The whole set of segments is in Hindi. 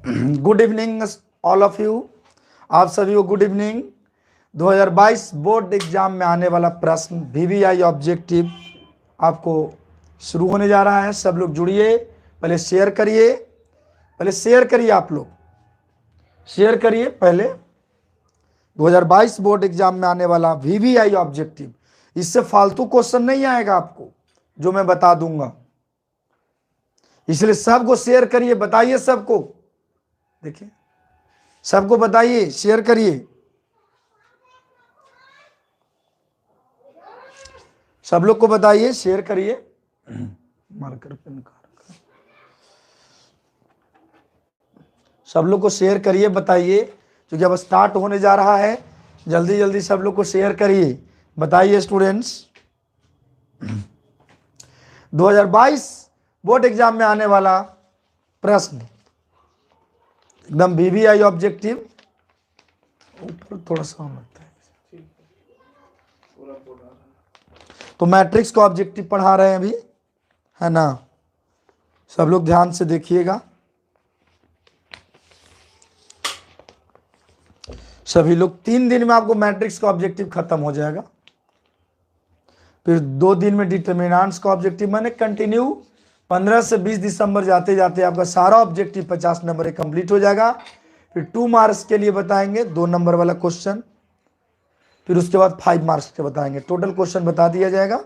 Good evening all of you. आप सभी को गुड इवनिंग। 2022 बोर्ड एग्जाम में आने वाला प्रश्न VVI ऑब्जेक्टिव आपको शुरू होने जा रहा है। सब लोग जुड़िए, पहले शेयर करिए, आप लोग शेयर करिए पहले। 2022 बोर्ड एग्जाम में आने वाला VVI ऑब्जेक्टिव, इससे फालतू क्वेश्चन नहीं आएगा आपको, जो मैं बता दूंगा। इसलिए सबको शेयर करिए, बताइए सबको, देखिए सबको बताइए, शेयर करिए, सब लोग को बताइए, शेयर करिए। मार्कर पेन का सब लोग को शेयर करिए, बताइए, क्योंकि अब स्टार्ट होने जा रहा है। जल्दी जल्दी सब लोग को शेयर करिए, बताइए स्टूडेंट्स। 2022 बोर्ड एग्जाम में आने वाला प्रश्न एकदम VVI ऑब्जेक्टिव, ऊपर थोड़ा सा लगता है तो मैट्रिक्स का ऑब्जेक्टिव पढ़ा रहे हैं अभी, है ना। सब लोग ध्यान से देखिएगा, सभी लोग। 3 दिन में आपको मैट्रिक्स का ऑब्जेक्टिव खत्म हो जाएगा, फिर 2 दिन में डिटर्मिनेंट्स का ऑब्जेक्टिव, मैंने कंटिन्यू 15 से 20 दिसंबर जाते जाते आपका सारा ऑब्जेक्टिव 50 नंबर कंप्लीट हो जाएगा। फिर 2 मार्क्स के लिए बताएंगे 2 नंबर वाला क्वेश्चन, फिर उसके बाद 5 मार्क्स के बताएंगे, टोटल क्वेश्चन बता दिया जाएगा।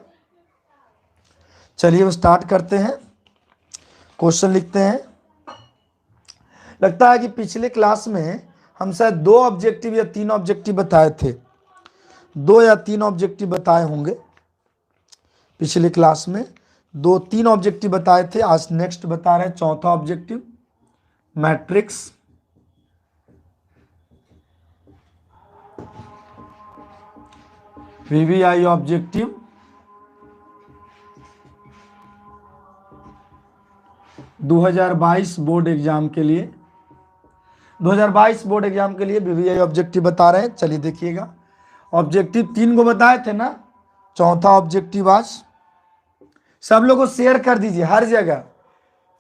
चलिए स्टार्ट करते हैं, क्वेश्चन लिखते हैं। लगता है कि पिछले क्लास में हम शायद 2 ऑब्जेक्टिव या 3 ऑब्जेक्टिव बताए थे, 2 या 3 ऑब्जेक्टिव बताए होंगे पिछले क्लास में, 2-3 ऑब्जेक्टिव बताए थे। आज नेक्स्ट बता रहे हैं चौथा objective, matrix. VVI objective 2022 board exam के लिए, 2022 बोर्ड एग्जाम के लिए VVI ऑब्जेक्टिव बता रहे हैं। चलिए देखिएगा, ऑब्जेक्टिव 3 को बताए थे ना, चौथा ऑब्जेक्टिव आज। सब लोगों को शेयर कर दीजिए, हर जगह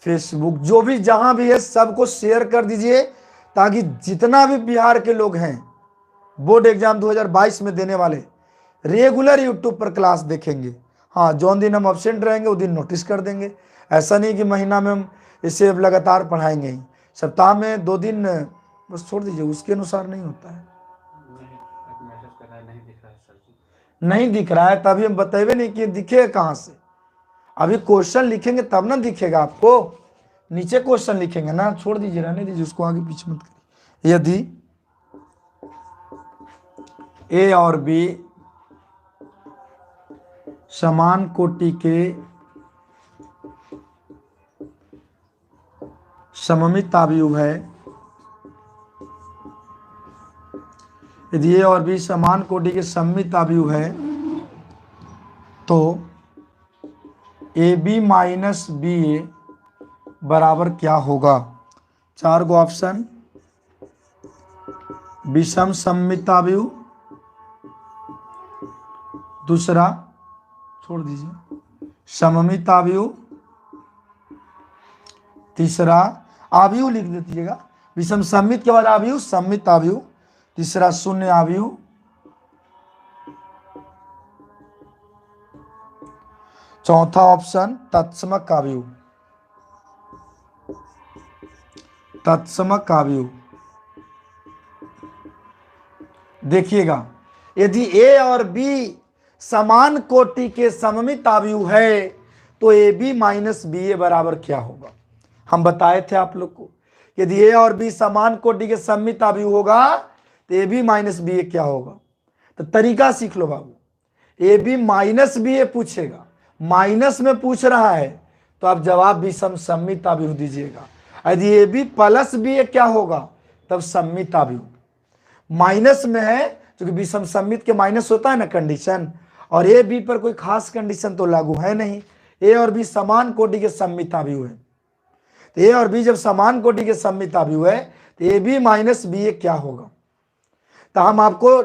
फेसबुक जो भी जहां भी है सबको शेयर कर दीजिए, ताकि जितना भी बिहार के लोग हैं बोर्ड एग्जाम 2022 में देने वाले रेगुलर यूट्यूब पर क्लास देखेंगे। हाँ, जो दिन हम एब्सेंट रहेंगे वो दिन नोटिस कर देंगे। ऐसा नहीं कि महीना में हम इसे लगातार पढ़ाएंगे ही, सप्ताह में 2 दिन बस छोड़ दीजिए, उसके अनुसार नहीं होता है। नहीं दिख रहा है तभी हम बताए नहीं कि दिखेगा कहाँ से। अभी क्वेश्चन लिखेंगे तब ना दिखेगा आपको, नीचे क्वेश्चन लिखेंगे ना। छोड़ दीजिए, रहने दीजिए, उसको आगे पीछे मत करिए। यदि A और B समान कोटि के सममित अवयव है, यदि A और B समान कोटि के सममित अवयव है तो AB माइनस BA बराबर क्या होगा। 4 गो ऑप्शन, विषम सममित अवयव, दूसरा छोड़ दीजिए सममित अवयव, तीसरा अवयव लिख दीजिएगा, विषम सममित के बाद अवयव, सममित अवयव, तीसरा शून्य अवयव, चौथा ऑप्शन तत्समक अवयव, तत्समक अवयव। देखिएगा, यदि A और B समान कोटि के सममित अवयव है तो AB माइनस BA बराबर क्या होगा। हम बताए थे आप लोग को, यदि A और B समान कोटि के सममित अवयव होगा तो AB माइनस BA क्या होगा। तो तरीका सीख लो बाबू, AB माइनस BA पूछेगा, माइनस में पूछ रहा है तो आप जवाब विषम सममित अवयव दीजिएगा। यदि AB प्लस BA क्या होगा, तब सममित अवयव। माइनस में है क्योंकि विषम सममित के माइनस होता है ना कंडीशन, और A B पर कोई खास कंडीशन तो लागू है नहीं। A और B समान कोटि के सममित अवयव है, तो A और B जब समान कोटि के सममित अवयव है तो AB माइनस BA क्या होगा। तो हम आपको,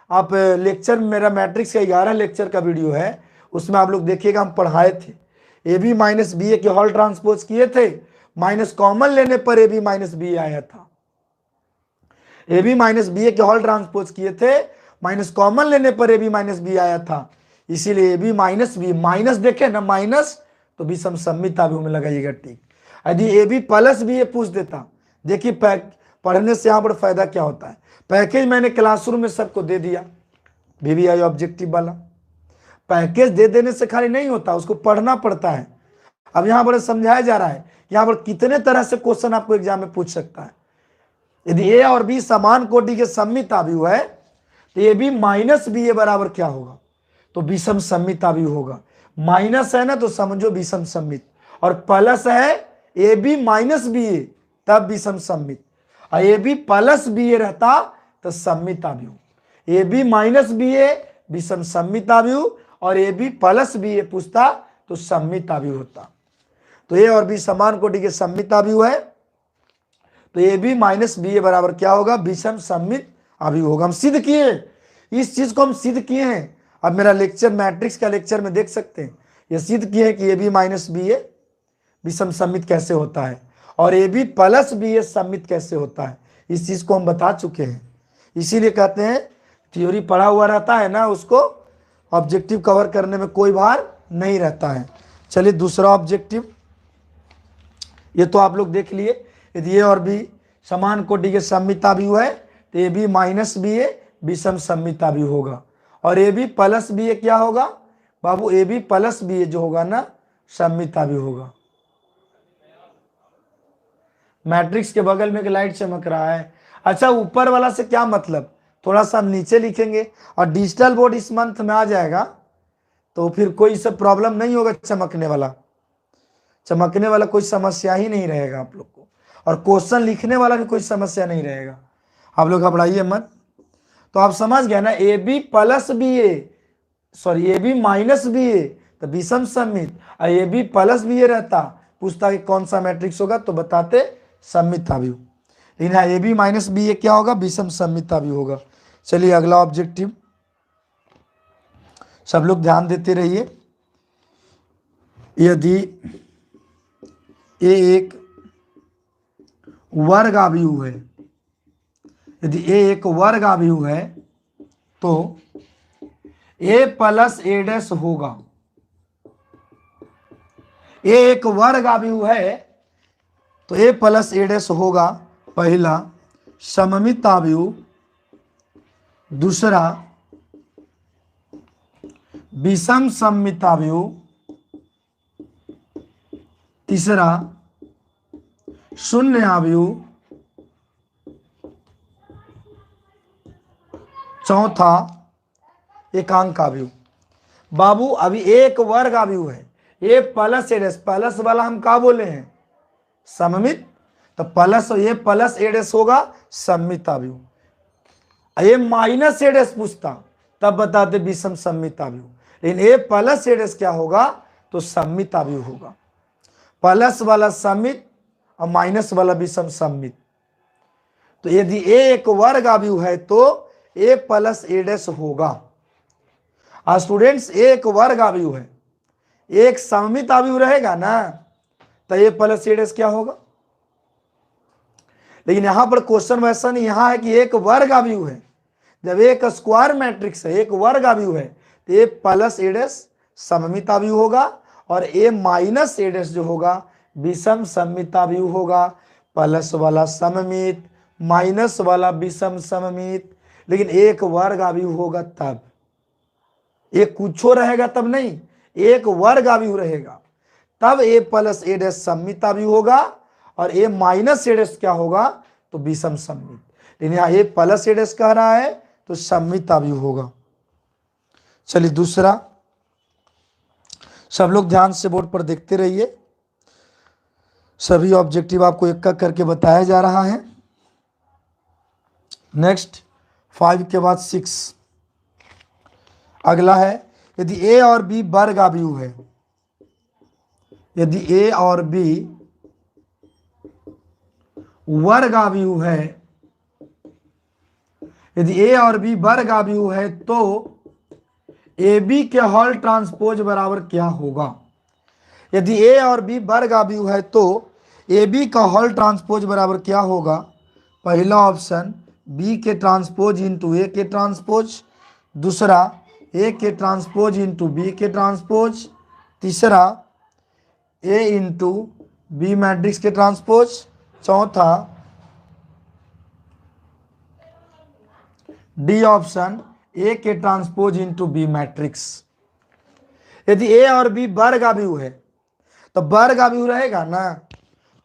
आप लेक्चर, मेरा मैट्रिक्स का 11 लेक्चर का वीडियो है, उसमें आप लोग देखिएगा, हम पढ़ाए थे। AB माइनस BA के होल ट्रांसपोज किए थे, माइनस कॉमन लेने पर ए बी माइनस बी आया था। ए बी माइनस बी ए के होल ट्रांसपोज किए थे, माइनस कॉमन लेने पर ए बी माइनस बी आया था, इसीलिए A B minus B, minus देखे ना माइनस तो विषम सम्मित ताबियों में लगाइएगा टिक। यदि ए बी प्लस बी ए पूछ देता, देखिए पढ़ने से यहाँ पर फायदा क्या होता है। पैकेज मैंने क्लासरूम में सबको दे दिया, VVI ऑब्जेक्टिव वाला। पैकेज दे देने से खाली नहीं होता, उसको पढ़ना पड़ता है। अब यहाँ पर समझाया जा रहा है यहाँ पर कितने तरह से क्वेश्चन आपको एग्जाम में पूछ सकता है। यदि ए और बी समान कोटि के सम्मित ताबियु है तो ए बी माइनस बी ए बराबर क्या होगा, तो विषम सम्मित ताबियु होगा। माइनस है ना तो समझो विषम सम्मित, और प्लस है ए बी माइनस बी ए तब विषम सम्मित, और A B plus B A रहता तो सम्मित ताबियु। ए बी माइनस बी ए विषम सम्मित ताबियु, और ए बी प्लस बी ए पूछता तो सम्मित ताबियु होता। तो ए और बी समान कोटि के सम्मित ताबियु है, तो ए बी माइनस बी ए बराबर क्या होगा, विषम सम्मित ताबियु होगा। हम सिद्ध किए, इस चीज को हम सिद्ध किए हैं। अब मेरा लेक्चर मैट्रिक्स का लेक्चर में देख सकते हैं, ये सिद्ध किए हैं कि ए बी माइनस बी ए विषम सम्मित कैसे होता है, और ए बी प्लस बी ए सम्मित कैसे होता है, इस चीज को हम बता चुके हैं। इसीलिए कहते हैं थ्योरी पढ़ा हुआ रहता है ना, उसको ऑब्जेक्टिव कवर करने में कोई भार नहीं रहता है। चलिए दूसरा ऑब्जेक्टिव, ये तो आप लोग देख लिए। यदि ए और बी समान कोटि के सम्मित ताबियु है तो ए बी माइनस बी ए विषम सम्मित ताबियु होगा, और ए बी प्लस बी ए क्या होगा बाबू, ए बी प्लस बी ए जो होगा ना सम्मित ताबियु होगा। मैट्रिक्स के बगल में एक लाइट चमक रहा है। अच्छा, ऊपर वाला से क्या मतलब, थोड़ा सा हम नीचे लिखेंगे, और डिजिटल बोर्ड इस मंथ में आ जाएगा तो फिर कोई सब प्रॉब्लम नहीं होगा। चमकने वाला कोई समस्या ही नहीं रहेगा आप लोग को, और क्वेश्चन लिखने वाला भी कोई समस्या नहीं रहेगा। आप लोग घबराइए मत। तो आप समझ गए ना, A B plus B A, sorry A B minus B A तो विषम सम्मित, और A B plus B A रहता, पूछता कि कौन सा मैट्रिक्स होगा तो बताते सम्मित ताबियु। लेकिन यहाँ ए बी माइनस बी ए क्या होगा, विषम सम्मित ताबियु होगा। चलिए अगला ऑब्जेक्टिव, सब लोग ध्यान देते रहिए। यदि ए एक वर्ग आव्यूह है, यदि ए एक वर्ग आव्यूह है तो ए प्लस ए डैश होगा। ए एक वर्ग आव्यूह है तो ए प्लस ए डैश होगा, पहला सममित ताबियु, दूसरा विषम सम्मित ताबियु, तीसरा शून्य आव्यूह, चौथा एकांक आव्यूह। बाबू अभी एक वर्ग आव्यूह है, ए प्लस ए डैश, प्लस वाला हम क्या बोले हैं सममित, तो प्लस ए प्लस ए डैश होगा सम्मित आव्यूह। ए माइनस ए डैश पूछता तब बताते विषम सम्मित आव्यूह, लेकिन ए प्लस ए डैश क्या होगा तो सम्मित आव्यूह होगा। प्लस वाला सम्मित और माइनस वाला विषम सम्मित। तो यदि ए एक वर्ग आव्यूह है तो ए प्लस ए डैश होगा। और स्टूडेंट्स ए एक वर्ग आव्यूह है, एक सममित आव्यूह रहेगा ना तो ए प्लस ए डैश क्या होगा। लेकिन यहां पर क्वेश्चन वैसा नहीं, यहां है कि एक वर्ग आव्यूह है। जब एक स्क्वायर मैट्रिक्स है, एक वर्ग आव्यूह है तो ए प्लस ए डैश सममित आव्यूह होगा, और ए माइनस ए डैश जो होगा विषम सम्मित आव्यूह होगा। प्लस वाला सममित, माइनस वाला विषम सममित। लेकिन एक वर्ग आव्यूह होगा तब, एक कुछो रहेगा तब नहीं, एक वर्ग आव्यूह रहेगा तब ए प्लस ए डैश सम्मित आव्यूह होगा, और ए माइनस ए डैश क्या होगा तो विषम सम्मित। लेकिन यहाँ ए प्लस ए डैश कह रहा है तो सम्मित आव्यूह होगा। चलिए दूसरा, सब लोग ध्यान से बोर्ड पर देखते रहिए, सभी ऑब्जेक्टिव आपको एक एक करके बताया जा रहा है। नेक्स्ट 5 के बाद 6 अगला है, यदि ए और बी वर्ग आव्यूह है, यदि ए और बी वर्ग आव्यूह है, यदि ए और बी वर्ग आव्यूह है तो ए बी के होल ट्रांसपोज बराबर क्या होगा। यदि ए और बी वर्ग आव्यूह है तो ए बी का होल ट्रांसपोज बराबर क्या होगा? पहला ऑप्शन बी के ट्रांसपोज इंटू ए के ट्रांसपोज, दूसरा ए के ट्रांसपोज इंटू बी के ट्रांसपोज, तीसरा ए इंटू बी मैट्रिक्स के ट्रांसपोज, चौथा डी ऑप्शन ए के ट्रांसपोज इंटू बी मैट्रिक्स। यदि ए और बी वर्गाव्यूह है तो वर्गाव्यूह रहेगा ना,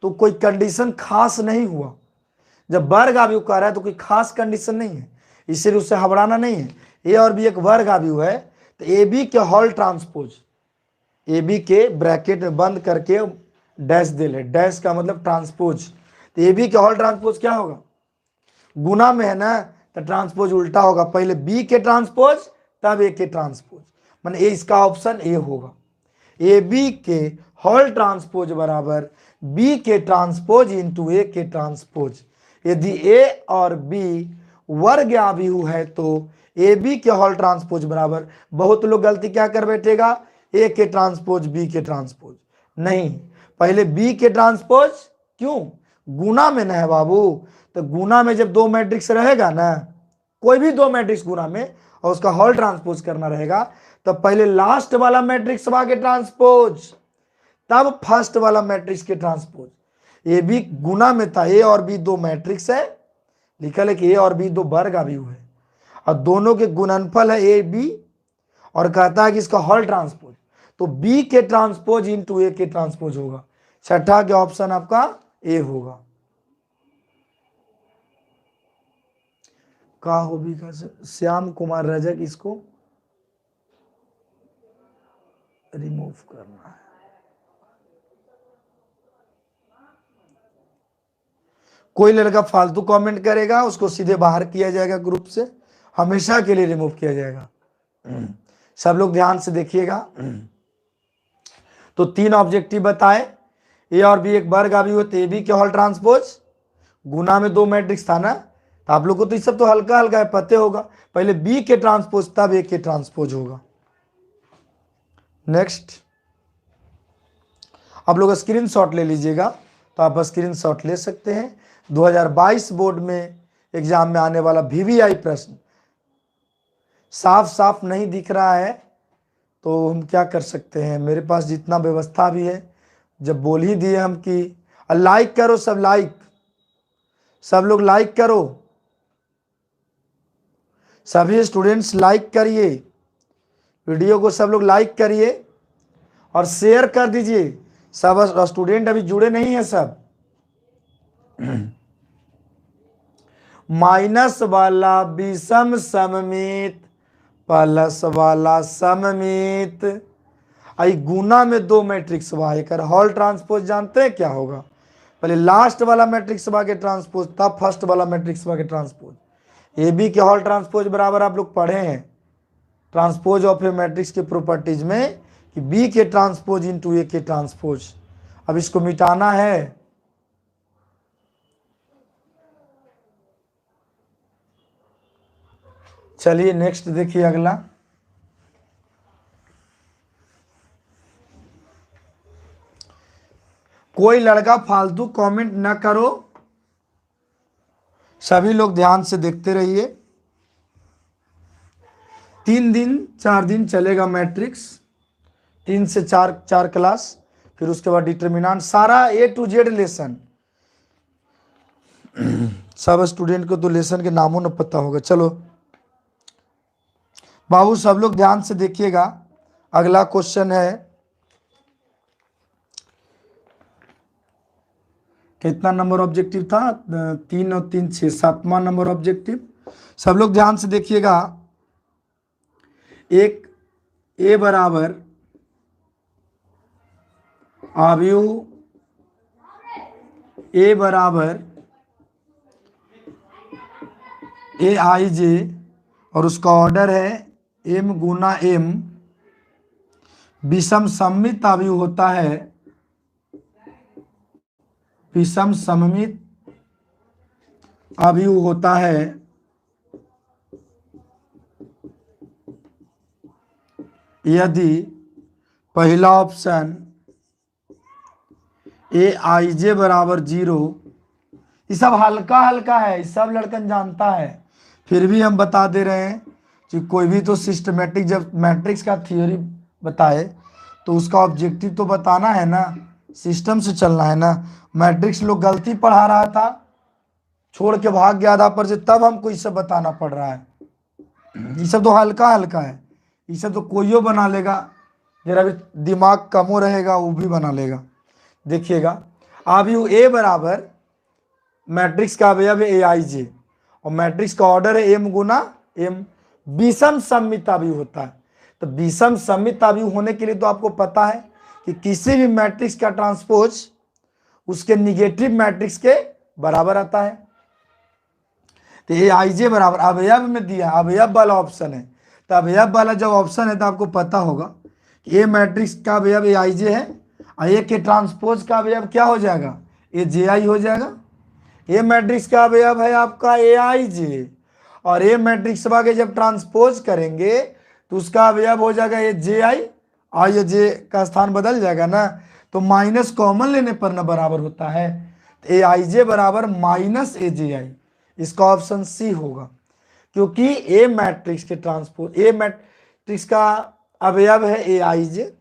तो कोई कंडीशन खास नहीं हुआ। जब वर्गाव्यूह कह रहा है तो कोई खास कंडीशन नहीं है, इसलिए उससे घबराना नहीं है। ए और बी एक वर्गाव्यूह है तो ए बी के होल ट्रांसपोज, ए बी के ब्रैकेट में बंद करके डैश दे ले, डैश का मतलब ट्रांसपोज। तो ए बी के होल ट्रांसपोज क्या होगा? गुना में है ना, तो ट्रांसपोज उल्टा होगा, पहले बी के ट्रांसपोज तब ए के ट्रांसपोज, माने ए इसका ऑप्शन ए होगा। ए बी के होल ट्रांसपोज बराबर बी के ट्रांसपोज इंटू ए के ट्रांसपोज। यदि ए और बी वर्गाव्यूह है तो ए बी के होल ट्रांसपोज बराबर, बहुत लोग गलती क्या कर बैठेगा, ए के ट्रांसपोज बी के ट्रांसपोज, नहीं, पहले बी के ट्रांसपोज, क्यों? गुना में ना है बाबू, तो गुना में जब दो मैट्रिक्स रहेगा ना, कोई भी दो मैट्रिक्स गुना में और उसका होल ट्रांसपोज करना रहेगा, तो पहले लास्ट वाला मैट्रिक्स के ट्रांसपोज, तब फर्स्ट वाला मैट्रिक्स के ट्रांसपोज। ए बी गुना में था, ए और बी दो मैट्रिक्स है, लिखा है कि ए और बी दो वर्गाव्यूह है और दोनों के गुणनफल है ए बी, और कहता है कि इसका होल ट्रांसपोज, तो बी के ट्रांसपोज इंटू ए के ट्रांसपोज होगा। छठा के ऑप्शन आपका ए होगा। का हो भी का श्याम कुमार रजक, इसको रिमूव करना है। कोई लड़का फालतू कमेंट करेगा उसको सीधे बाहर किया जाएगा, ग्रुप से हमेशा के लिए रिमूव किया जाएगा। सब लोग ध्यान से देखिएगा। तो तीन ऑब्जेक्टिव बताए, ए और बी एक वर्गाव्यूह होते, ए बी के होल ट्रांसपोज, गुना में दो मैट्रिक्स था ना, तो आप लोग को तो ये सब तो हल्का हल्का है, पते होगा, पहले बी के ट्रांसपोज तब ए के ट्रांसपोज होगा। नेक्स्ट, आप लोग स्क्रीनशॉट ले लीजिएगा, तो आप स्क्रीनशॉट ले सकते हैं। 2022 बोर्ड में एग्जाम में आने वाला वीवीआई प्रश्न साफ साफ नहीं दिख रहा है, तो हम क्या कर सकते हैं, मेरे पास जितना व्यवस्था भी है, जब बोल ही दिए हम कि लाइक करो, सब लाइक, सब लोग लाइक करो, सभी स्टूडेंट्स लाइक करिए, वीडियो को सब लोग लाइक करिए और शेयर कर दीजिए। सब स्टूडेंट अभी जुड़े नहीं है सब। माइनस वाला विषम सममित, प्लस वाला सममित, आई गुना में दो मैट्रिक्स बा, एक होल ट्रांसपोज जानते हैं क्या होगा? पहले लास्ट वाला मैट्रिक्स बा के ट्रांसपोज तब फर्स्ट वाला मैट्रिक्स बा के ट्रांसपोज। ए बी के होल ट्रांसपोज बराबर आप लोग पढ़े हैं ट्रांसपोज ऑफ ए मैट्रिक्स के प्रॉपर्टीज में कि बी के ट्रांसपोज इंटू ए के ट्रांसपोज। अब इसको मिटाना है, चलिए नेक्स्ट देखिए अगला। कोई लड़का फालतू कमेंट ना करो, सभी लोग ध्यान से देखते रहिए। 3 दिन 4 दिन चलेगा मैट्रिक्स, 3 से 4 क्लास, फिर उसके बाद डिटर्मिनेंट, सारा ए टू जेड लेसन। सब स्टूडेंट को तो लेसन के नामों न पता होगा। चलो बाबू सब लोग ध्यान से देखिएगा, अगला क्वेश्चन है, कितना नंबर ऑब्जेक्टिव था? 3 और 3 6, 7वां नंबर ऑब्जेक्टिव। सब लोग ध्यान से देखिएगा। एक ए बराबर अवयव, ए बराबर ए आई जे और उसका ऑर्डर है एम गुना एम, विषम सममित अवयव होता है, विषम सममित अवयव होता है यदि पहला ऑप्शन ए आई जे बराबर 0, ये सब हल्का हल्का है, ये सब लड़कन जानता है, फिर भी हम बता दे रहे हैं कि कोई भी तो सिस्टमेटिक जब मैट्रिक्स का थ्योरी बताए तो उसका ऑब्जेक्टिव तो बताना है ना, सिस्टम से चलना है ना। मैट्रिक्स लोग गलती पढ़ा रहा था, छोड़ के भाग गया था पर से, तब हमको ये सब बताना पड़ रहा है। ये सब तो हल्का हल्का है, ये सब तो कोईयो बना लेगा, जरा भी दिमाग कमो रहेगा वो भी बना लेगा। देखिएगा, अब यू ए बराबर मैट्रिक्स का अवयव है ए आई जे, और मैट्रिक्स का ऑर्डर है एम गुना एम, विषम सममिताव्यूह होता है। तो विषम सममिताव्यूह होने के लिए तो आपको पता है कि किसी भी मैट्रिक्स का ट्रांसपोज उसके निगेटिव मैट्रिक्स के बराबर आता है। तो ए आई जे बराबर अवयव में दिया, अवयव वाला ऑप्शन है, तो अवयव वाला जब ऑप्शन है तो आपको पता होगा कि ए मैट्रिक्स का अवयव ए आई जे है, और ए के ट्रांसपोज का अवयव क्या हो जाएगा, ए जे आई हो जाएगा। ए मैट्रिक्स का अवयव है आपका ए आई जे, और ए मैट्रिक्स के जब ट्रांसपोज करेंगे तो उसका अवयव हो जाएगा ए जे आई, और ये जे का स्थान बदल जाएगा ना, तो माइनस कॉमन लेने पर ना बराबर होता है। तो ए आई जे बराबर माइनस ए जे आई, इसका ऑप्शन सी होगा, क्योंकि ए मैट्रिक्स के ट्रांसपोज, ए मैट्रिक्स का अवयव है ए आई जे,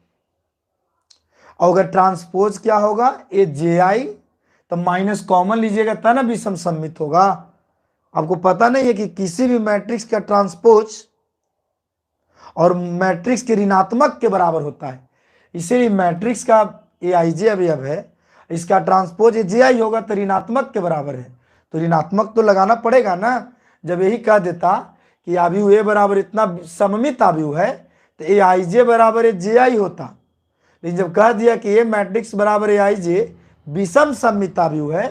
और अगर ट्रांसपोज क्या होगा ए जे आई, तो माइनस कॉमन लीजिएगा तब ना विषम सम्मित होगा। आपको पता नहीं है कि किसी भी मैट्रिक्स का ट्रांसपोज और मैट्रिक्स के ऋणात्मक के बराबर होता है, इसीलिए मैट्रिक्स का ए आई जे अवयव है, इसका ट्रांसपोज ए जे आई होगा तो ऋणात्मक के बराबर है, तो ऋणात्मक तो लगाना पड़ेगा ना। जब यही कह देता कि आव्यूह ए बराबर इतना सममित आव्यूह है तो ए आई जे बराबर ए जे आई होता, लेकिन जब कह दिया कि ए मैट्रिक्स बराबर ए आई जे विषम सममिताव्यूह है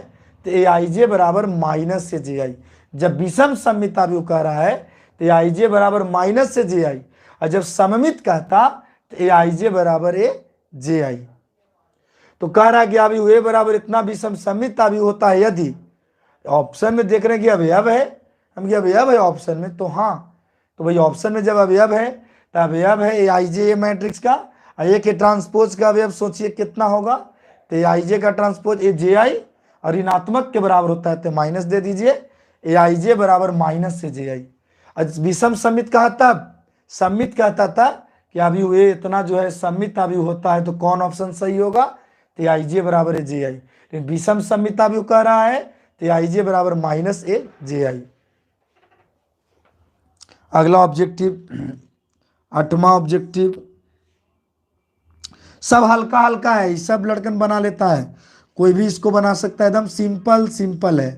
तो ए आई जे बराबर माइनस से जे आई। जब विषम सममिताव्यूह कह रहा है तो ए आई जे बराबर माइनस से जे आई, और जब सममित कहता तो ए आई जे बराबर ए जे आई। तो कह रहा है कि अभी ए बराबर इतना विषम सममिताव्यूह होता है यदि, ऑप्शन में देख रहे हैं कि अवयव है, हम कि अवयव है ऑप्शन में, तो हाँ, तो भाई ऑप्शन में जब अवयव है तो अवयव है ए आई जे ए मैट्रिक्स का, और ए के ट्रांसपोज का अवयव सोचिए कितना होगा, तो ए आई जे का ट्रांसपोज ए जे आई और ऋणात्मक के बराबर होता है तो माइनस दे दीजिए, ए आई जे बराबर माइनस से जे आई। विषम सम्मित कहा तब, सम्मित कहता था कि अभी ये इतना जो है सम्मित अभी होता है तो कौन ऑप्शन सही होगा, तो ए आई जे बराबर ए जे आई। लेकिन विषम सम्मित अभी कह रहा है तो ए आई जे बराबर माइनस ए जे आई। अगला ऑब्जेक्टिव, 8वां ऑब्जेक्टिव, सब हल्का हल्का है, सब लड़कन बना लेता है, कोई भी इसको बना सकता है, एकदम सिंपल सिंपल है।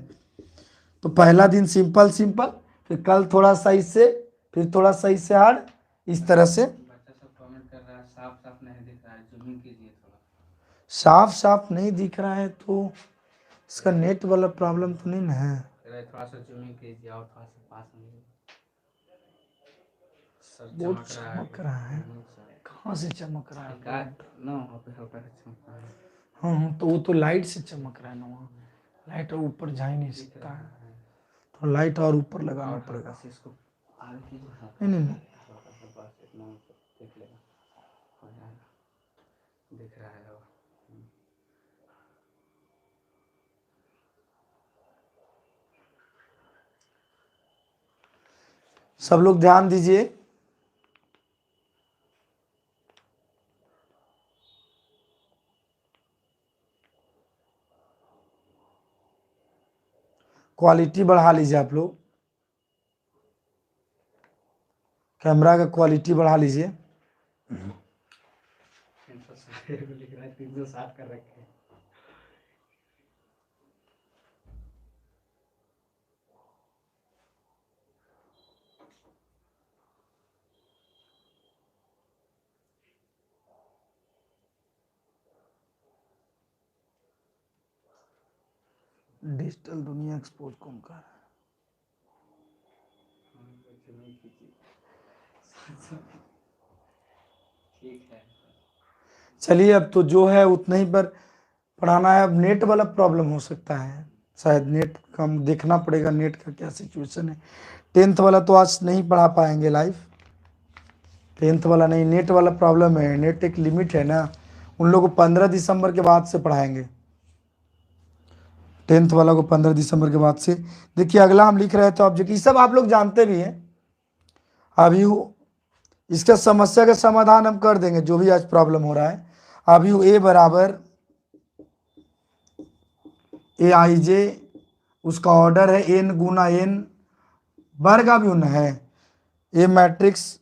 तो पहला दिन सिंपल सिंपल, फिर कल थोड़ा सा इससे, फिर थोड़ा सा इससे हार्ड, इस तरह से। बच्चा सब कमेंट कर रहा है साफ साफ नहीं दिख रहा है, जूमिंग कीजिए थोड़ा। साफ साफ नहीं दिख रहा है तो इसका नेट वाला प्रॉब्लम तो नहीं ना है। थोड़ा सा जूमिंग कीजिए और थोड़ा सा पास में। सर बहुत चमक रहा है। कहाँ से चमक रहा है? ना वहाँ पे हल्का चमक रहा है। हाँ, तो वो तो लाइट से चमक रहा है ना, वहाँ लाइट और ऊपर जा ही नहीं सकता है, तो लाइट और ऊपर लगाना पड़ेगा। इसको आगे कीजिए। नहीं नहीं, बस इतना देख लेगा, हो जाएगा, दिख रहा है। सब लोग ध्यान दीजिए, क्वालिटी बढ़ा लीजिए आप लोग, कैमरा का क्वालिटी बढ़ा लीजिए। 360 कर रखे हैं। डिजिटल दुनिया एक्सपोज कौन कर रहा है? ठीक है, चलिए, अब तो जो है उतना ही पर पढ़ाना है। अब नेट वाला प्रॉब्लम हो सकता है, शायद नेट का देखना पड़ेगा, नेट का क्या सिचुएशन है। 10th वाला तो आज नहीं पढ़ा पाएंगे लाइव, 10th वाला नहीं, नेट वाला प्रॉब्लम है, नेट एक लिमिट है ना, उन लोगों को 15 दिसंबर के बाद से पढ़ाएंगे। 10th वाला को 15 दिसंबर के बाद से। देखिए अगला हम लिख रहे थे ऑब्जेक्ट, ये सब आप लोग जानते भी हैं। अभी इसका समस्या का समाधान हम कर देंगे जो भी आज प्रॉब्लम हो रहा है। अभी ए बराबर ए आई जे, उसका ऑर्डर है एन गुना एन, वर्ग अभिन्न है ए मैट्रिक्स।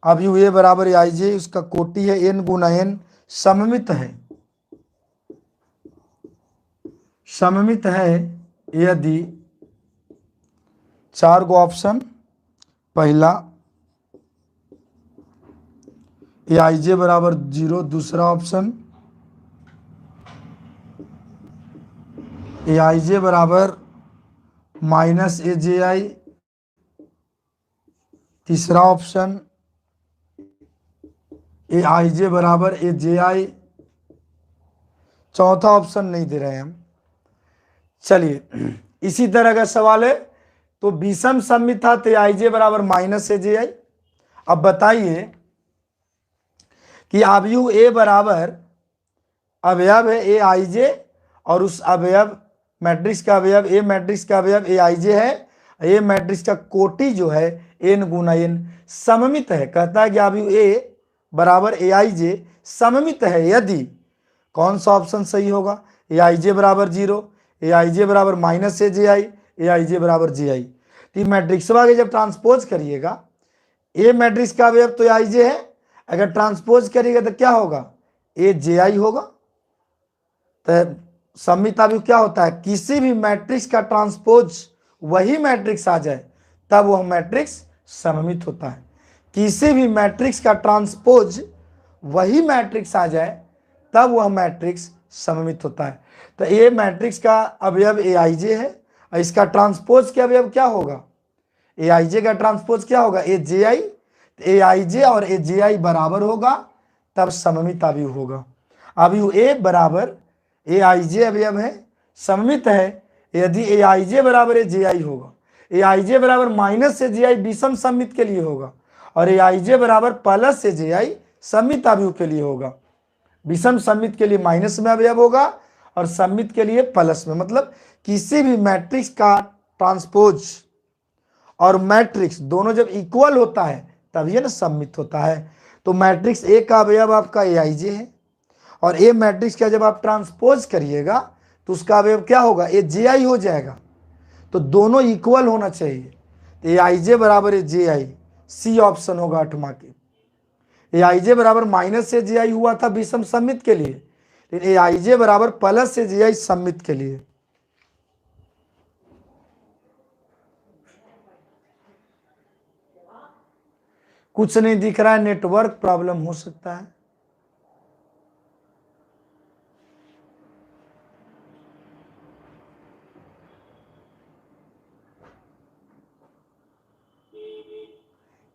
अभी ए बराबर ए आई जे, उसका कोटि है एन गुना एन, सममित है। सममित है यदि 4 गो ऑप्शन, पहला ए आई जे बराबर 0, दूसरा ऑप्शन ए आई जे बराबर माइनस ए जे आई, तीसरा ऑप्शन ए आई जे बराबर ए जे आई, चौथा ऑप्शन नहीं दे रहे हैं हम। चलिए इसी तरह का सवाल है, तो विषम सममित था तो ए आई जे बराबर माइनस ए जे आई। अब बताइए कि अवयव ए बराबर अवयव है ए आई जे, और उस अवयव मैट्रिक्स का अवयव ए मैट्रिक्स का अवयव ए आई जे है, ए मैट्रिक्स का कोटि जो है एन गुना एन सममित है। कहता है कि अवयव ए बराबर ए आई जे सममित है यदि, कौन सा ऑप्शन सही होगा? ए आई जे बराबर 0, ए आई जे बराबर माइनस ए जे आई, ए आई जे बराबर जे आई। तो मैट्रिक्स के जब ट्रांसपोज करिएगा, ए मैट्रिक्स का अवयव तो ए आई जे है, अगर ट्रांसपोज करिएगा तो क्या होगा? ए जे आई होगा। तो सममित अवयव क्या होता है? किसी भी मैट्रिक्स का ट्रांसपोज वही मैट्रिक्स आ जाए तब वह मैट्रिक्स सममित होता है। किसी भी मैट्रिक्स का ट्रांसपोज वही मैट्रिक्स आ जाए तब वह मैट्रिक्स सममित होता है। तो ए मैट्रिक्स का अवयव ए आई जे है, और इसका ट्रांसपोज के अवयव क्या होगा? ए आई जे का ट्रांसपोज क्या होगा? ए जे आई। ए आई जे और ए जे आई बराबर होगा तब सममित अवयव होगा। अवयव ए बराबर ए आई जे अवयव है, सममित है यदि ए आई जे बराबर ए जे आई होगा। ए आई जे बराबर माइनस ए जे आई विषम सममित के लिए होगा, और ए आई जे बराबर प्लस ए जे आई सममित अवयव के लिए होगा। विषम सममित के लिए माइनस में अवयव होगा और सममित के लिए प्लस में। मतलब किसी भी मैट्रिक्स का ट्रांसपोज और मैट्रिक्स दोनों जब इक्वल होता है तब ये ना सममित होता है। तो मैट्रिक्स ए का अवयव आपका ए आई जे है, और ए मैट्रिक्स का जब आप ट्रांसपोज करिएगा तो उसका अवयव क्या होगा? ए जे आई हो जाएगा। तो दोनों इक्वल होना चाहिए। तो ए आई जे बराबर ए जे आई, सी ऑप्शन होगा 8वां के। ए आई जे बराबर माइनस ए जे आई हुआ था विषम सममित के लिए, लेकिन ए आई जे बराबर प्लस ए जे आई सममित के लिए। कुछ नहीं दिख रहा है, नेटवर्क प्रॉब्लम हो सकता है।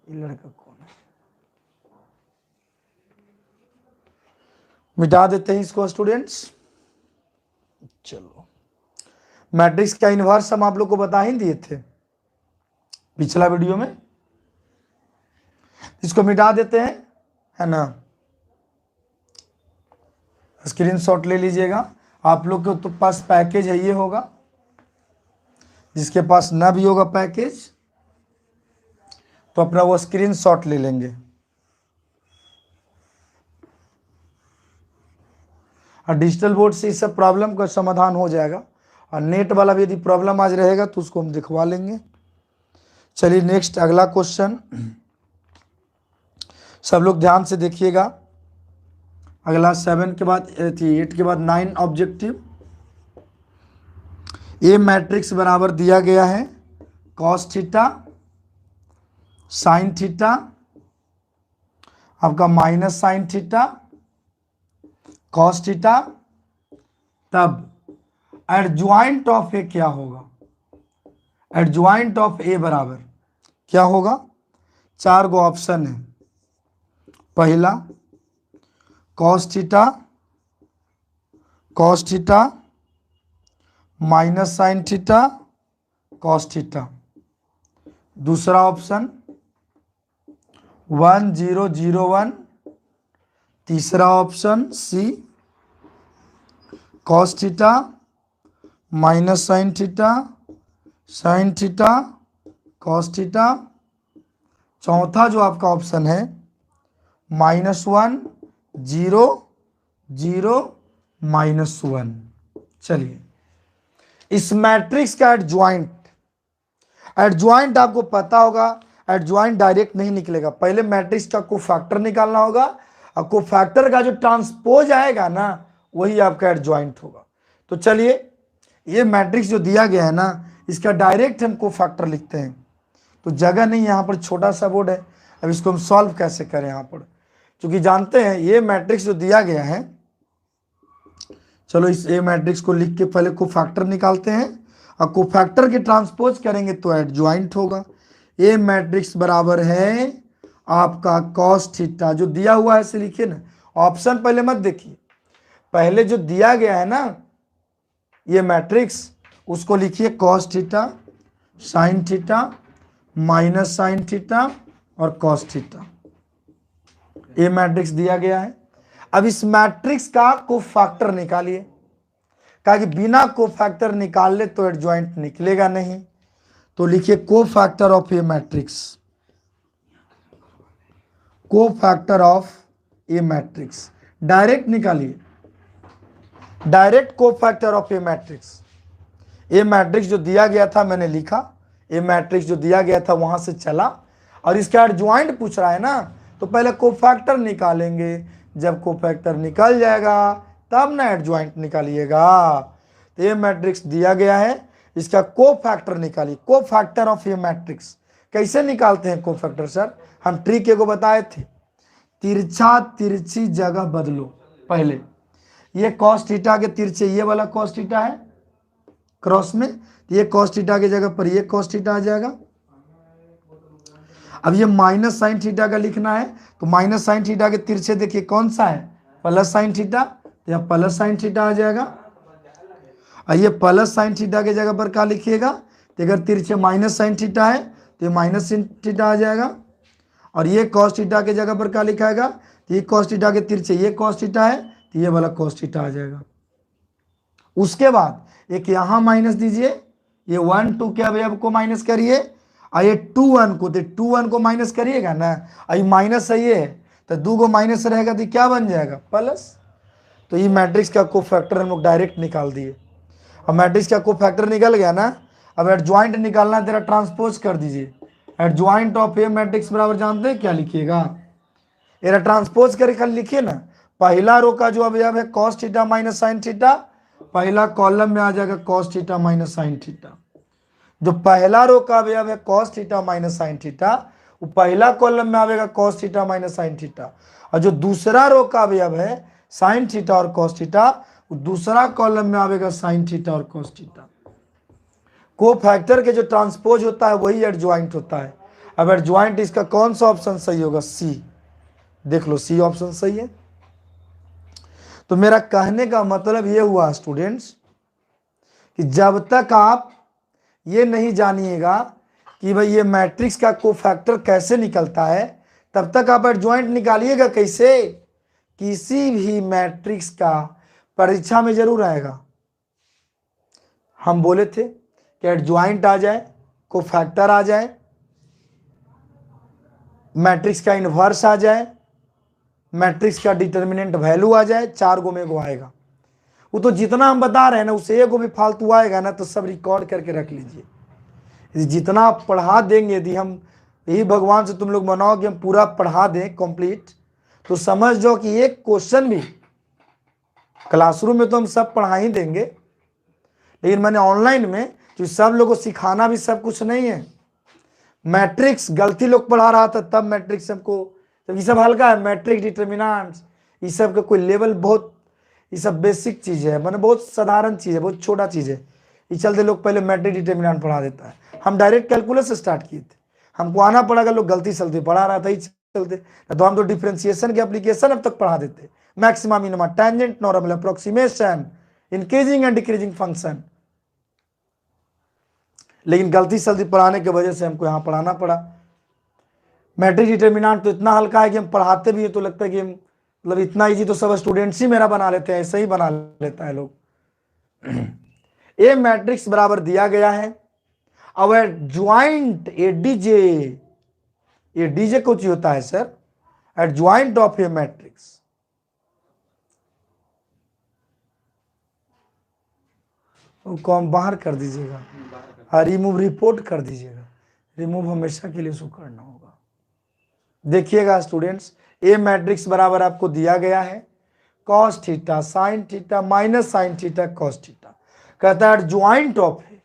ये लड़का कौन है? मिटा देते हैं इसको स्टूडेंट्स। चलो, मैट्रिक्स का इनवर्स हम आप लोग को बता ही दिए थे पिछला वीडियो में, इसको मिटा देते हैं, है ना। स्क्रीनशॉट ले लीजिएगा। आप लोग के तो पास पैकेज है, ये होगा। जिसके पास ना भी होगा पैकेज तो अपना वो स्क्रीनशॉट ले लेंगे। और डिजिटल बोर्ड से इस सब प्रॉब्लम का समाधान हो जाएगा, और नेट वाला भी यदि प्रॉब्लम आज रहेगा तो उसको हम दिखवा लेंगे। चलिए नेक्स्ट अगला क्वेश्चन, सब लोग ध्यान से देखिएगा। अगला 7 के बाद 8 के बाद 9 ऑब्जेक्टिव। ए मैट्रिक्स बराबर दिया गया है कॉस थीटा साइन थीटा, आपका minus sine theta cos theta. तब एडज्वाइंट ऑफ ए क्या होगा? एडज्वाइंट ऑफ ए बराबर क्या होगा? 4 गो ऑप्शन है। पहला cos theta minus sine theta cos theta. दूसरा ऑप्शन 1 0 0 1। तीसरा option C cos theta minus sine theta cos theta. चौथा जो आपका ऑप्शन है -1 0 0 -1। चलिए इस मैट्रिक्स का एडजॉइंट आपको पता होगा, एडजॉइंट डायरेक्ट नहीं निकलेगा, पहले मैट्रिक्स का कोफैक्टर निकालना होगा और कोफैक्टर का जो ट्रांसपोज आएगा ना वही आपका एडजॉइंट होगा। तो चलिए ये मैट्रिक्स जो दिया गया है ना इसका डायरेक्ट हम कोफैक्टर लिखते हैं, तो जगह नहीं, यहाँ पर छोटा सा बोर्ड है, अब इसको हम सॉल्व कैसे करें यहाँ पर, क्योंकि जानते हैं ये मैट्रिक्स जो दिया गया है, चलो इस ए मैट्रिक्स को लिख के पहले कोफैक्टर निकालते हैं और कोफैक्टर के ट्रांसपोज करेंगे तो एडजॉइंट होगा। ए मैट्रिक्स बराबर है आपका कॉस थीटा, जो दिया हुआ है इसे लिखिए ना, ऑप्शन पहले मत देखिए, पहले जो दिया गया है ना ये मैट्रिक्स उसको लिखिए cos theta sine theta minus sine theta और कॉस थीटा। ये मैट्रिक्स दिया गया है। अब इस मैट्रिक्स का कोफैक्टर निकालिए, कहा कि बिना कोफैक्टर निकाल ले तो एडजॉइंट निकलेगा नहीं, तो लिखिए cofactor of a matrix, cofactor of a matrix, direct निकालिए, direct cofactor of a matrix. A matrix जो दिया गया था मैंने लिखा, ए मैट्रिक्स जो दिया गया था वहां से चला और इसका एडजॉइंट पूछ रहा है ना, तो पहले कोफैक्टर निकालेंगे, जब कोफैक्टर निकल जाएगा तब ना एडजॉइंट निकालिएगा। तो ये मैट्रिक्स दिया गया है, इसका कोफैक्टर निकालिए, कोफैक्टर ऑफ ए मैट्रिक्स कैसे निकालते हैं कोफैक्टर सर, हम ट्रिक एगो बताए थे, तिरछा तिरछी जगह बदलो। पहले ये कॉस थीटा के तिरछे ये वाला कॉस थीटा है क्रॉस में, ये कॉस थीटा की जगह पर ये कॉस थीटा आ जाएगा। अब ये माइनस साइन थीटा का लिखना है, तो माइनस साइन थीटा के तिरछे देखिए कौन सा है, प्लस साइन थीटा, तो यहाँ प्लस साइन थीटा आ जाएगा। और ये प्लस साइन थीटा की जगह पर क्या लिखिएगा, तो अगर तिरछे माइनस साइन थीटा है तो ये माइनस साइन थीटा आ जाएगा। और ये कॉस थीटा की जगह पर क्या लिखाएगा, तो ये कॉस थीटा के तिरछे ये कॉस थीटा है तो ये वाला कॉस थीटा आ जाएगा। उसके बाद एक यहाँ माइनस दीजिए, ये 1 2 के अवयव को माइनस करिए, और ये 2 1 को, तो 2 1 को माइनस करिएगा ना, और ये माइनस सही है तो 2 को माइनस रहेगा तो क्या बन जाएगा प्लस। तो ये मैट्रिक्स का कोफैक्टर हम लोग डायरेक्ट निकाल दिए। अब मैट्रिक्स का कोफैक्टर निकल गया ना, अब एडजॉइंट निकालना है, तेरा ट्रांसपोज कर दीजिए, एडजॉइंट ऑफ ए मैट्रिक्स बराबर जानते हैं क्या लिखिएगा, एरा ट्रांसपोज करके लिखिए ना, पहला रो का जो अवयव है cos theta minus sine theta, पहला कॉलम में आ जाएगा cos theta minus sine theta. जो पहला रो का अवयव है cos theta minus sine theta, वो पहला कॉलम में आएगा cos theta minus sine theta, और जो दूसरा रो का अवयव है साइन थीटा और कॉस थीटा, वो दूसरा कॉलम में आएगा साइन थीटा और कॉस थीटा। कोफैक्टर के जो ट्रांसपोज होता है वही एडजॉइंट होता है। अब एडजॉइंट इसका कौन सा ऑप्शन सही होगा, सी, देख लो सी ऑप्शन सही है। तो मेरा कहने का मतलब ये हुआ स्टूडेंट्स कि जब तक आप ये नहीं जानिएगा कि भाई ये मैट्रिक्स का कोफैक्टर कैसे निकलता है, तब तक आप एडजॉइंट निकालिएगा कैसे, किसी भी मैट्रिक्स का परीक्षा में जरूर आएगा। हम बोले थे कि एडजॉइंट आ जाए, कोफैक्टर आ जाए, मैट्रिक्स का इन्वर्स आ जाए, मैट्रिक्स का डिटर्मिनेंट वैल्यू आ जाए, 4 गो में गो आएगा। वो तो जितना हम बता रहे हैं ना उससे एगो भी फालतू आएगा ना तो सब रिकॉर्ड करके रख लीजिए। जितना आप पढ़ा देंगे, यदि हम यही भगवान से तुम लोग मनाओ कि हम पूरा पढ़ा दें कंप्लीट, तो समझ जाओ कि एक क्वेश्चन भी, क्लासरूम में तो हम सब पढ़ा ही देंगे, लेकिन मैंने ऑनलाइन में जो सब लोगों को सिखाना भी सब कुछ नहीं है। मैट्रिक्स गलती लोग पढ़ा रहा था तब मैट्रिक्स हमको, जब ये सब हल्का है, मैट्रिक्स डिटर्मिनेंट्स ये सब का कोई लेवल बहुत, ये सब बेसिक चीज़ है, मैंने बहुत साधारण चीज़ है, बहुत छोटा चीज़ है, इस चलते लोग पहले मैट्रिक डिटर्मिनेंट पढ़ा देता है। हम डायरेक्ट कैलकुलस से स्टार्ट किए थे, हमको आना पड़ेगा, लोग गलती सलती पढ़ा रहा था इस चलते, तो हम तो डिफ्रेंसिएशन के एप्लीकेशन अब तक पढ़ा देते, maxima minima tangent normal approximation increasing and decreasing function, लेकिन गलती सलती पढ़ाने की वजह से हमको यहाँ पढ़ाना पड़ा। मैट्रिक डिटर्मिनेंट तो इतना हल्का है कि हम पढ़ाते भी है तो लगता है कि मतलब इतना इजी तो सब स्टूडेंट्स ही मेरा बना लेते हैं, ऐसे ही बना लेता है लोग। ए मैट्रिक्स बराबर दिया गया है। अब एडज्वाइंट एडीजे, एडीजे कुछ होता है sir, adjoint of a matrix, उसको हम बाहर कर दीजिएगा, हाँ रिमूव रिपोर्ट कर दीजिएगा, रिमूव हमेशा के लिए उसको करना होगा। देखिएगा स्टूडेंट्स, ए मैट्रिक्स बराबर आपको दिया गया है cos theta sine theta minus sine theta cos theta. कहता है एडज्वाइंट ऑफ ए,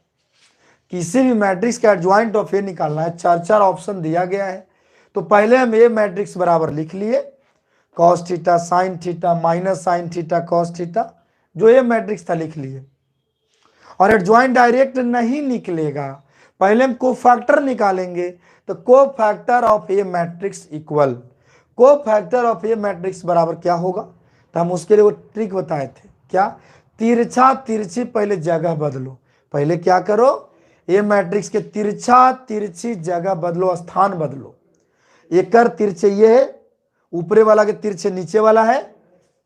किसी भी मैट्रिक्स का एडज्वाइंट ऑफ ए निकालना है। चार चार ऑप्शन दिया गया है, तो पहले हम ए मैट्रिक्स बराबर लिख लिए cos theta sine theta minus sine theta cos theta, जो ए मैट्रिक्स था लिख लिए। और एडज्वाइंट डायरेक्ट नहीं निकलेगा, पहले हम कोफैक्टर निकालेंगे। तो cofactor of a matrix equal, cofactor of a matrix बराबर क्या होगा, तो हम उसके लिए वो ट्रिक बताए थे, क्या, तिरछा तिरछी पहले जगह बदलो। पहले क्या करो, ए मैट्रिक्स के तिरछा तिरछी जगह बदलो, स्थान बदलो। एक कर तिरछे ये है, ऊपरे वाला के तिरछे नीचे वाला है,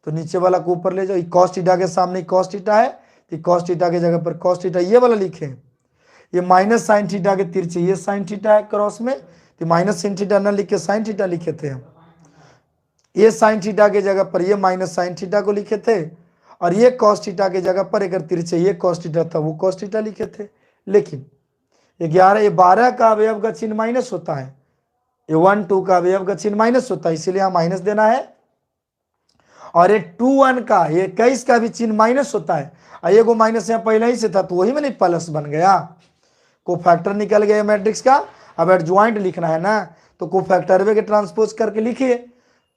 तो नीचे वाला को ऊपर ले जाओ। कॉस थीटा के सामने कॉस थीटा है, तो कॉस थीटा की जगह पर कॉस थीटा ये वाला लिखे। ये माइनस साइन थीटा के तिरछे ये साइन थीटा है क्रॉस में, तो माइनस साइन थीटा न लिख के साइन थीटा लिखे थे हम। ये साइन थीटा के जगह पर ये माइनस साइन थीटा को लिखे थे, और ये कॉस थीटा के जगह पर अगर तिरछे ये कॉस थीटा था वो कॉस थीटा लिखे थे। लेकिन 11 ये 12 का अवयव का चिन्ह माइनस होता है, ये 1 2 का अवयव का चिन्ह माइनस होता है, इसीलिए यहाँ माइनस देना है। और ये 2 1 का, ये 21 का भी चिन्ह माइनस होता है, और ये को माइनस यहाँ पहले ही से था, तो वही में नहीं प्लस बन गया। कोफैक्टर निकल गया मैट्रिक्स का। अब एडज्वाइंट लिखना है ना, तो कोफैक्टर वे के ट्रांसपोज करके लिखिए।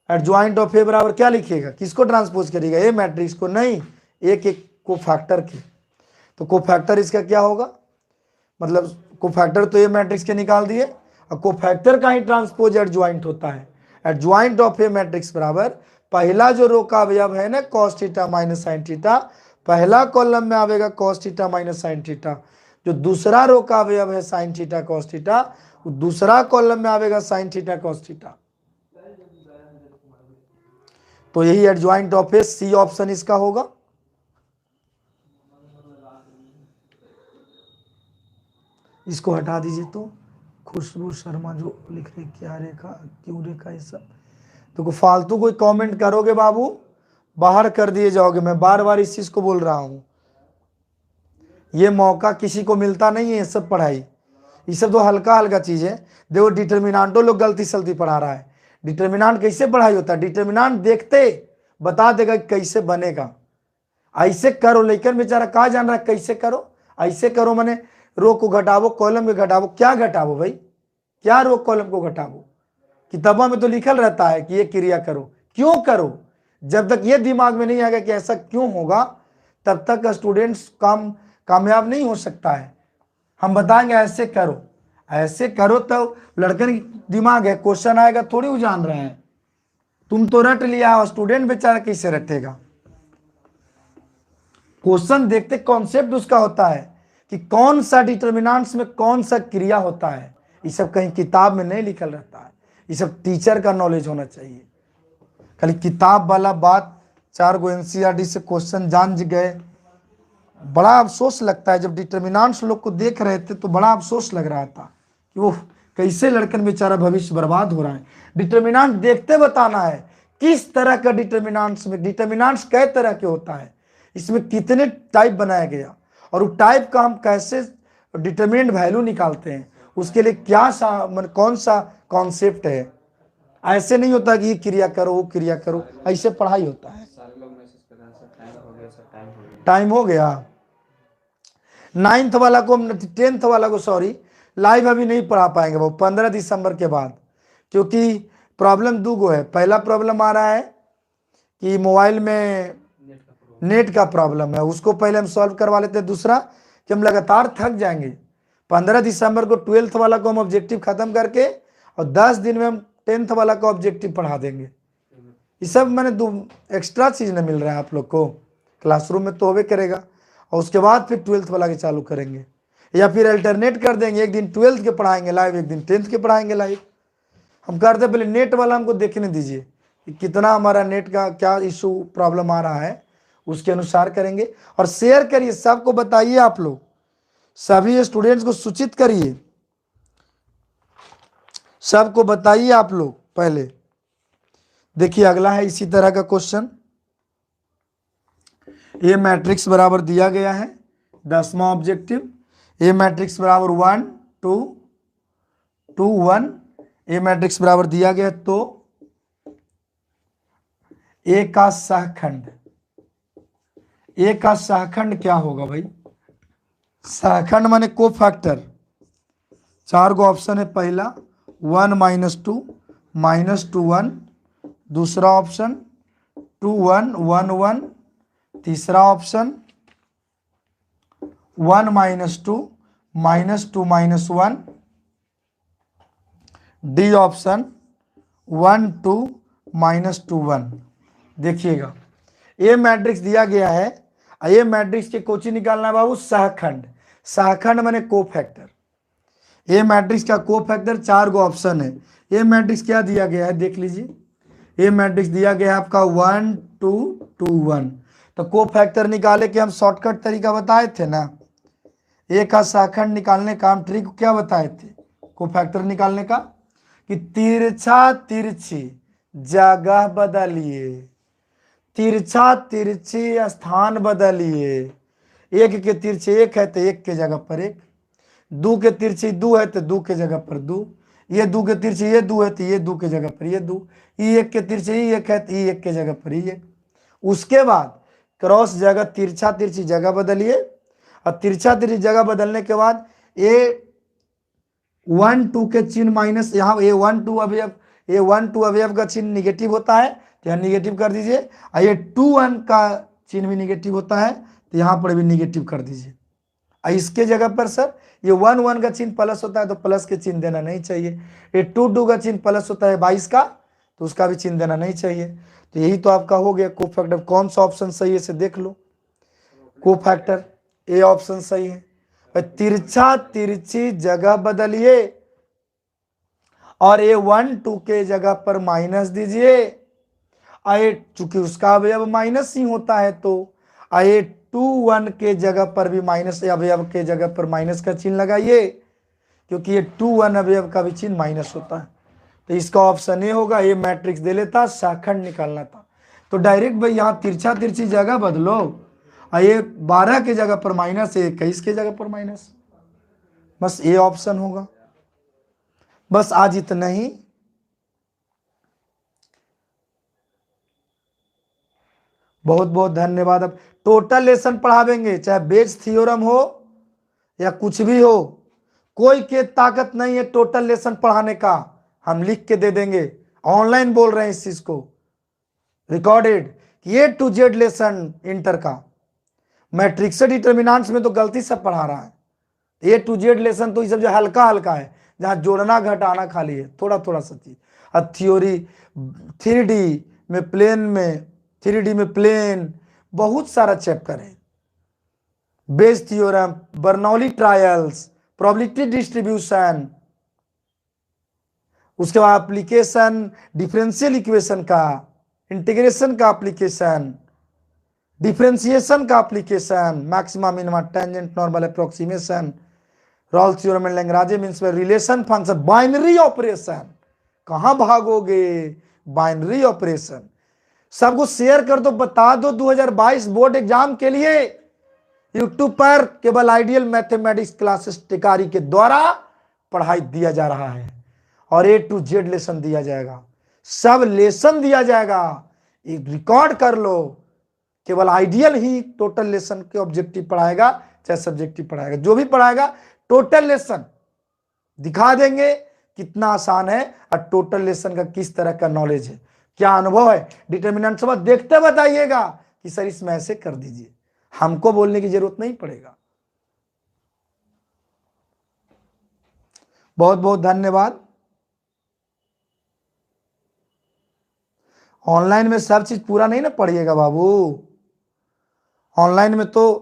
एडज्वाइंट ऑफ ए बराबर क्या लिखिएगा, किसको ट्रांसपोज करिएगा, ए मैट्रिक्स को, नहीं एक एक कोफैक्टर की। तो कोफैक्टर इसका क्या होगा, मतलब कोफैक्टर तो ए मैट्रिक्स के निकाल दिए, और कोफैक्टर का ही ट्रांसपोज एडज्वाइंट होता है। एडज्वाइंट ऑफ ए मैट्रिक्स बराबर पहला जो रो का अवयव है ना cos theta minus sine theta, पहला कॉलम में आवेगा cos theta minus sine theta. जो दूसरा रो का अवयव है साइन थीटा कॉस थीटा, वो दूसरा कॉलम में आवेगा साइन थीटा कॉस थीटा। तो यही adjoint of A, C option इसका होगा। इसको हटा दीजिए। तो खुशबू शर्मा जो लिख रहे क्या रेखा क्यों रेखा ये सब, तो फालतू कोई कमेंट करोगे बाबू बाहर कर दिए जाओगे। मैं बार बार इस चीज को बोल रहा हूं, ये मौका किसी को मिलता नहीं है। ये सब पढ़ाई, ये सब तो हल्का हल्का चीज है। देखो डिटर्मिनांटो लोग गलती सलती पढ़ा रहा है। डिटर्मिनांट कैसे पढ़ाई होता है, डिटर्मिनांट देखते बता देगा कैसे बनेगा। ऐसे करो, लेकिन बेचारा कहा जान रहा है कैसे करो, ऐसे करो मैंने रो को घटावो कॉलम को घटावो। क्या घटावो भाई, क्या रो कॉलम को घटावो, किताबों में तो लिखल रहता है कि ये क्रिया करो। क्यों करो, जब तक ये दिमाग में नहीं आएगा कि ऐसा क्यों होगा, तब तक स्टूडेंट्स कामयाब नहीं हो सकता है। हम बताएंगे ऐसे करो, ऐसे करो, तो लड़के दिमाग है, क्वेश्चन आएगा थोड़ी वो जान रहे हैं। तुम तो रट लिया, और स्टूडेंट बेचारा कैसे रटेगा। क्वेश्चन देखते कॉन्सेप्ट उसका होता है कि कौन सा डिटर्मिनेंट्स में कौन सा क्रिया होता है। ये सब कहीं किताब में नहीं लिखल रहता है, ये सब टीचर का नॉलेज होना चाहिए। खाली किताब वाला बात, 4 गो एनसीईआरटी से क्वेश्चन जान गए। बड़ा अफसोस लगता है, जब डिटर्मिनेंट्स लोग को देख रहे थे तो बड़ा अफसोस लग रहा था कि वो कैसे लड़कन बेचारा भविष्य बर्बाद हो रहा है। डिटर्मिनेंट देखते बताना है किस तरह का डिटर्मिनेंट्स में, डिटर्मिनेंट्स कई तरह के होता है, इसमें कितने टाइप बनाया गया, और वो टाइप का हम कैसे डिटर्मिनेंट वैल्यू निकालते हैं, उसके लिए क्या कौन सा कॉन्सेप्ट है। ऐसे नहीं होता कि ये क्रिया करो वो क्रिया करो, ऐसे पढ़ाई होता है। टाइम हो गया। 9th वाला को, 10th वाला को सॉरी लाइव अभी नहीं पढ़ा पाएंगे वो 15 दिसंबर के बाद, क्योंकि प्रॉब्लम 2 गो है। पहला प्रॉब्लम आ रहा है कि मोबाइल में नेट का प्रॉब्लम है, उसको पहले हम सॉल्व करवा लेते हैं। दूसरा कि हम लगातार थक जाएंगे। 15 दिसंबर को 12th वाला को हम ऑब्जेक्टिव खत्म करके, और 10 दिन में हम 10th वाला को ऑब्जेक्टिव पढ़ा देंगे। ये सब मैंने 2 एक्स्ट्रा चीज नहीं मिल रहा है आप लोग को, क्लासरूम में तो होवे करेगा, और उसके बाद फिर 12th वाला के चालू करेंगे, या फिर अल्टरनेट कर देंगे, एक दिन 12th के पढ़ाएंगे लाइव, एक दिन 10th के पढ़ाएंगे लाइव। हम करते पहले नेट वाला हमको देखने दीजिए कि कितना हमारा नेट का क्या इशू प्रॉब्लम आ रहा है, उसके अनुसार करेंगे। और शेयर करिए, सबको बताइए, आप लोग सभी स्टूडेंट्स को सूचित करिए, सबको बताइए आप लोग। पहले देखिए अगला है इसी तरह का क्वेश्चन। ए मैट्रिक्स बराबर दिया गया है, 10वां ऑब्जेक्टिव। ए मैट्रिक्स बराबर 1 2 2 1। ए मैट्रिक्स बराबर दिया गया, तो ए का सहखंड, ए का सहखंड क्या होगा भाई? सहखंड माने को फैक्टर। 4 गो ऑप्शन है। पहला 1 -2 -2 1, दूसरा ऑप्शन 2 1 1 1, तीसरा ऑप्शन 1 -2 -2 -1, डी ऑप्शन 1 2 -2 1। देखिएगा ए मैट्रिक्स दिया गया है, ये मैट्रिक्स के कोची निकालना है बाबू? सहखंड। सहखंड माने को फैक्टर। ये मैट्रिक्स का को फैक्टर 4 गो ऑप्शन है। ये मैट्रिक्स क्या दिया गया है देख लीजिए। ये मैट्रिक्स दिया गया है आपका 1 2 2 1। तो को फैक्टर निकाले के हम शॉर्टकट तरीका बताए थे ना, ए का सहखंड निकालने का हम ट्रिक क्या बताए थे को फैक्टर निकालने का? कि तिरछा तिरछी जगह बदलिए, तिरछा तिरछी स्थान बदलिए। एक के तिरछे एक है तो एक के जगह पर एक, दो के तिरछे दो है तो दो के जगह पर दो, ये दो के तिरछे ये दो है तो ये दो के जगह पर ये दो, ये एक के तिरछे ये एक है तो ये एक के जगह पर ये। उसके बाद क्रॉस जगह तिरछा तिरछी जगह बदलिए, और तिरछा तिरछी जगह बदलने के बाद ए 1 2 के चिन्ह माइनस, यहाँ ए 1 2 अवयव, ये 1 2 अवयव का चिन्ह निगेटिव होता है तो यहाँ निगेटिव कर दीजिए, और ये 2 1 का चिन्ह भी निगेटिव होता है तो यहाँ पर भी निगेटिव कर दीजिए। और इसके जगह पर सर ये 1 1 का चिन्ह प्लस होता है तो प्लस के चिन्ह देना नहीं चाहिए। ये 2 2 का चिन्ह प्लस होता है 22 का तो उसका भी चिन्ह देना नहीं चाहिए। तो यही तो आपका हो गया को फैक्टर। कौन सा ऑप्शन सही है इसे देख लो। को फैक्टर ए ऑप्शन सही है। तिरछा तिरछी जगह बदलिए और ए 1 2 के जगह पर माइनस दीजिए, आए चूंकि उसका अवयव माइनस ही होता है तो आए 2 1 के जगह पर भी माइनस, अवयव के जगह पर माइनस का चिन्ह लगाइए क्योंकि ये 2 1 अवयव का भी चिन्ह माइनस होता है। तो इसका ऑप्शन ए होगा। ये मैट्रिक्स दे लेता, सहखंड निकालना था तो डायरेक्ट भाई यहाँ तिरछा तिरछी जगह बदलो, ये 12 के जगह पर माइनस, 21 के जगह पर माइनस, बस ये ऑप्शन होगा। बस आज इतना ही। बहुत बहुत धन्यवाद। अब टोटल लेसन पढ़ावेंगे, चाहे बेज थ्योरम हो या कुछ भी हो, कोई के ताकत नहीं है टोटल लेसन पढ़ाने का, हम लिख के दे देंगे। ऑनलाइन बोल रहे हैं इस चीज को, recorded A to Z lesson inter का। मैट्रिक्स डिटर्मिनेंट्स में तो गलती सब पढ़ा रहा है, ए टू जेड लेसन तो ये सब जो हल्का हल्का है, जहां जोड़ना घटाना खाली है, थोड़ा थोड़ा सा चीज। अब थ्योरी 3D में प्लेन में, 3D में प्लेन, बहुत सारा चैप्टर है। Bayes theorem, Bernoulli trials, probability distribution, उसके बाद एप्लीकेशन डिफरेंशियल इक्वेशन का, इंटीग्रेशन का एप्लीकेशन, डिफरेंशिएशन का application, maxima minima, tangent normal approximation, Rolle's theorem and Lagrange means relation function, binary operation. कहां भागोगे, बाइनरी ऑपरेशन। सबको शेयर कर दो, बता दो 2022 बोर्ड एग्जाम के लिए यूट्यूब पर केवल आइडियल मैथमेटिक्स क्लासेस टिकारी के द्वारा पढ़ाई दिया जा रहा है और ए टू जेड लेसन दिया जाएगा, सब लेसन दिया जाएगा। एक रिकॉर्ड कर लो, केवल आइडियल ही टोटल लेसन के ऑब्जेक्टिव पढ़ाएगा, चाहे सब्जेक्टिव पढ़ाएगा, जो भी पढ़ाएगा टोटल लेसन दिखा देंगे कितना आसान है और टोटल लेसन का किस तरह का नॉलेज है, क्या अनुभव है। डिटर्मिनेंट सब देखते बताइएगा कि सर इसमें ऐसे कर दीजिए, हमको बोलने की जरूरत नहीं पड़ेगा। बहुत बहुत धन्यवाद। ऑनलाइन में सब चीज पूरा नहीं ना पढ़िएगा बाबू, ऑनलाइन में तो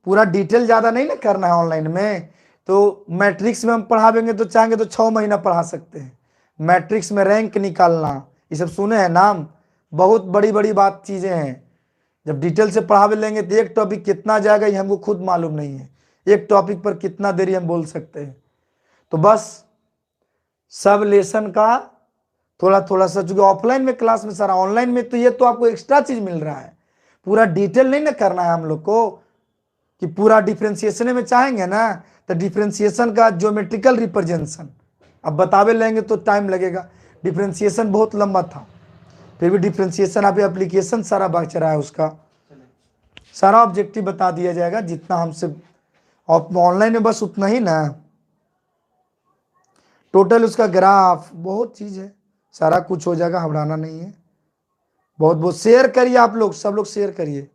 पूरा डिटेल ज्यादा नहीं ना करना है। ऑनलाइन में तो मैट्रिक्स में हम पढ़ावेंगे तो चाहेंगे तो 6 महीना पढ़ा सकते हैं। मैट्रिक्स में रैंक निकालना, ये सब सुने हैं नाम, बहुत बड़ी बड़ी बात चीजें हैं। जब डिटेल से पढ़ावे लेंगे तो एक टॉपिक कितना जाएगा ये हमको खुद मालूम नहीं है, एक टॉपिक पर कितना देरी हम बोल सकते हैं। तो बस सब लेसन का थोड़ा थोड़ा सा, चूंकि ऑफलाइन में क्लास में सारा, ऑनलाइन में तो ये तो आपको एक्स्ट्रा चीज मिल रहा है, पूरा डिटेल नहीं ना करना है हम लोग को कि पूरा डिफ्रेंसिएशन में चाहेंगे ना तो डिफ्रेंसिएशन का ज्योमेट्रिकल रिप्रेजेंटेशन अब बतावे लेंगे तो टाइम लगेगा, डिफ्रेंसिएशन बहुत लंबा था, फिर भी डिफ्रेंसिएशन आप एप्लीकेशन सारा बच रहा है, उसका सारा ऑब्जेक्टिव बता दिया जाएगा जितना हमसे ऑनलाइन में, बस उतना ही ना, टोटल उसका ग्राफ बहुत चीज है, सारा कुछ हो जाएगा, घबराना नहीं है। बहुत बहुत शेयर करिए आप लोग, सब लोग शेयर करिए।